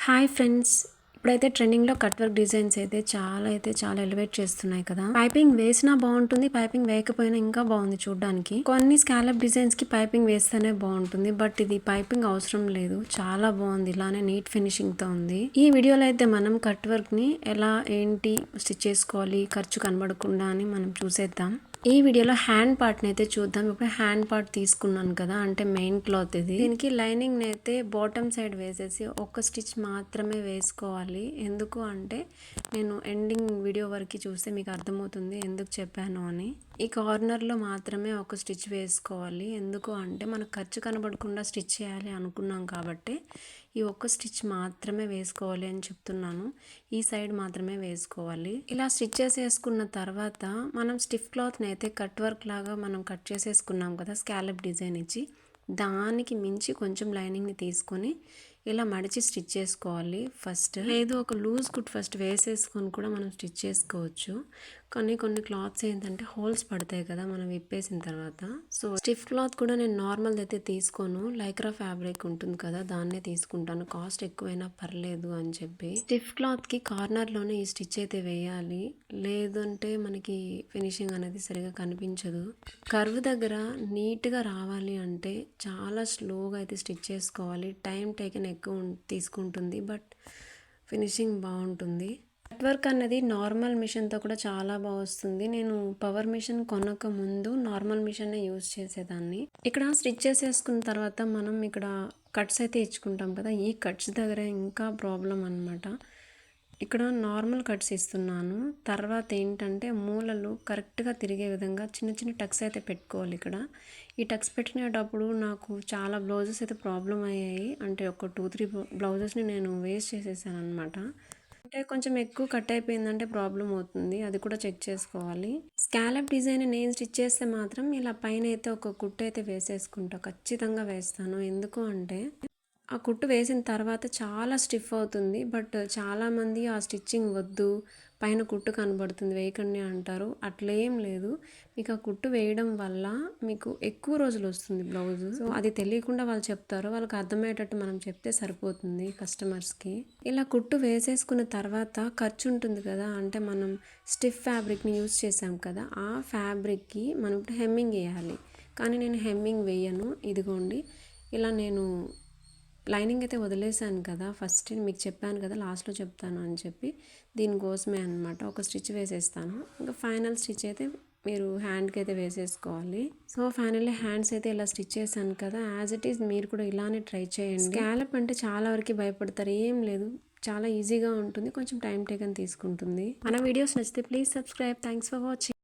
Hi friends, ఇప్పుడైతే ట్రెండింగ్లో cut work designs అయితే చాలా ఎలివేట్ చేస్తున్నాయి కదా. పైపింగ్ వేసినా బాగుంటుంది, పైపింగ్ వేయకపోయినా ఇంకా బాగుంది చూడడానికి. కొన్ని స్కాలప్ డిజైన్స్ కి పైపింగ్ వేస్తేనే బాగుంటుంది, బట్ ఇది పైపింగ్ అవసరం లేదు. చాలా బాగుంది, ఇలానే నీట్ ఫినిషింగ్ తో ఉంది. ఈ వీడియోలో అయితే మనం కట్ వర్క్ ని ఎలా ఏంటి స్టిచ్ చేసుకోవాలి ఖర్చు కనబడకుండా అని మనం చూసేద్దాం. ఈ వీడియోలో హ్యాండ్ పార్ట్ ని అయితే చూద్దాం. ఇప్పుడు హ్యాండ్ పార్ట్ తీసుకున్నాను కదా, అంటే మెయిన్ క్లాత్ ఇది. దీనికి లైనింగ్ ని అయితే బాటమ్ సైడ్ వేసేసి ఒక స్టిచ్ మాత్రమే వేసుకోవాలి. ఎందుకు అంటే నేను ఎండింగ్ వీడియో వరకు చూస్తే మీకు అర్థమవుతుంది ఎందుకు చెప్పాను అని. ఈ కార్నర్ లో మాత్రమే ఒక స్టిచ్ వేసుకోవాలి. ఎందుకు అంటే మనకు ఖర్చు కనబడకుండా స్టిచ్ చేయాలి అనుకున్నాం కాబట్టి ఈ ఒక్క స్టిచ్ మాత్రమే వేసుకోవాలి అని చెప్తున్నాను. ఈ సైడ్ మాత్రమే వేసుకోవాలి. ఇలా స్టిచ్ చేసేసుకున్న తర్వాత మనం స్టిఫ్ క్లాత్ని అయితే కట్ వర్క్ లాగా మనం కట్ చేసేసుకున్నాం కదా స్కాలప్ డిజైన్ ఇచ్చి, దానికి మించి కొంచెం లైనింగ్ని తీసుకొని ఇలా మడిచి స్టిచ్ చేసుకోవాలి. ఫస్ట్ లేదు ఒక లూజ్ కుట్ ఫస్ట్ వేసేసుకొని కూడా మనం స్టిచ్ చేసుకోవచ్చు. కానీ కొన్ని క్లాత్స్ ఏంటంటే హోల్స్ పడతాయి కదా మనం విప్పేసిన తర్వాత. సో స్టిఫ్ క్లాత్ కూడా నేను నార్మల్ అయితే తీసుకోను, లైక్రా ఫ్యాబ్రిక్ ఉంటుంది కదా దాన్నే తీసుకుంటాను, కాస్ట్ ఎక్కువైనా పర్లేదు అని చెప్పి. స్టిఫ్ క్లాత్ కి కార్నర్ లోనే ఈ స్టిచ్ అయితే వేయాలి, లేదంటే మనకి ఫినిషింగ్ అనేది సరిగా కనిపించదు. కర్వ్ దగ్గర నీట్ గా రావాలి అంటే చాలా స్లోగా అయితే స్టిచ్ చేసుకోవాలి. టైం టేకెన్ ఎక్కువ తీసుకుంటుంది, బట్ ఫినిషింగ్ బాగుంటుంది. కట్ వర్క్ అన్నది నార్మల్ మిషన్తో కూడా చాలా బాగా వస్తుంది. నేను పవర్ మిషన్ కొనక ముందు నార్మల్ మిషన్నే యూజ్ చేసేదాన్ని. ఇక్కడ స్టిచ్ చేసేసుకున్న తర్వాత మనం ఇక్కడ కట్స్ అయితే ఇచ్చుకుంటాం కదా, ఈ కట్స్ దగ్గర ఇంకా ప్రాబ్లం అన్నమాట. ఇక్కడ నార్మల్ కట్స్ ఇస్తున్నాను, తర్వాత ఏంటంటే మూలలు కరెక్ట్గా తిరిగే విధంగా చిన్న చిన్న టక్స్ అయితే పెట్టుకోవాలి. ఇక్కడ ఈ టక్స్ పెట్టినేటప్పుడు నాకు చాలా బ్లౌజెస్ అయితే ప్రాబ్లం అయ్యాయి. అంటే ఒక 2-3 బ్లౌజెస్ని నేను వేస్ట్ చేసేసాను అనమాట. అంటే కొంచెం ఎక్కువ కట్ అయిపోయిందంటే ప్రాబ్లం అవుతుంది, అది కూడా చెక్ చేసుకోవాలి. స్కాలప్ డిజైన్ నేను స్టిచ్ చేస్తే మాత్రం ఇలా పైన అయితే ఒక కుట్టు అయితే వేసేసుకుంటా, ఖచ్చితంగా వేస్తాను. ఎందుకు అంటే ఆ కుట్టు వేసిన తర్వాత చాలా స్టిఫ్ అవుతుంది, బట్ చాలామంది ఆ స్టిచ్చింగ్ వద్దు పైన కుట్టు కనబడుతుంది వేయకండి అంటారు. అట్లేం లేదు, మీకు ఆ కుట్టు వేయడం వల్ల మీకు ఎక్కువ రోజులు వస్తుంది బ్లౌజ్. సో అది తెలియకుండా వాళ్ళు చెప్తారు, వాళ్ళకి అర్థమయ్యేటట్టు మనం చెప్తే సరిపోతుంది కస్టమర్స్కి. ఇలా కుట్టు వేసేసుకున్న తర్వాత ఖర్చు ఉంటుంది కదా, అంటే మనం స్టిఫ్ ఫ్యాబ్రిక్ని యూజ్ చేసాం కదా, ఆ ఫ్యాబ్రిక్కి మనం ఇప్పుడు హెమ్మింగ్ వేయాలి. కానీ నేను హెమ్మింగ్ వేయను. ఇదిగోండి ఇలా నేను లైనింగ్ అయితే వదిలేసాను కదా, ఫస్ట్ మీకు చెప్పాను కదా లాస్ట్లో చెప్తాను అని చెప్పి, దీనికోసమే అనమాట. ఒక స్టిచ్ వేసేస్తాను, ఇంకా ఫైనల్ స్టిచ్ అయితే మీరు హ్యాండ్కి అయితే వేసేసుకోవాలి. సో ఫైనల్లీ హ్యాండ్స్ అయితే ఇలా స్టిచ్ చేశాను కదా, యాజ్ ఇట్ ఈస్ మీరు కూడా ఇలానే ట్రై చేయండి. స్కాలప్ అంటే చాలా వరకు భయపడతారు, ఏం లేదు, చాలా ఈజీగా ఉంటుంది, కొంచెం టైం టేకన్ తీసుకుంటుంది. మన వీడియోస్ నచ్చితే please subscribe. Thanks for watching.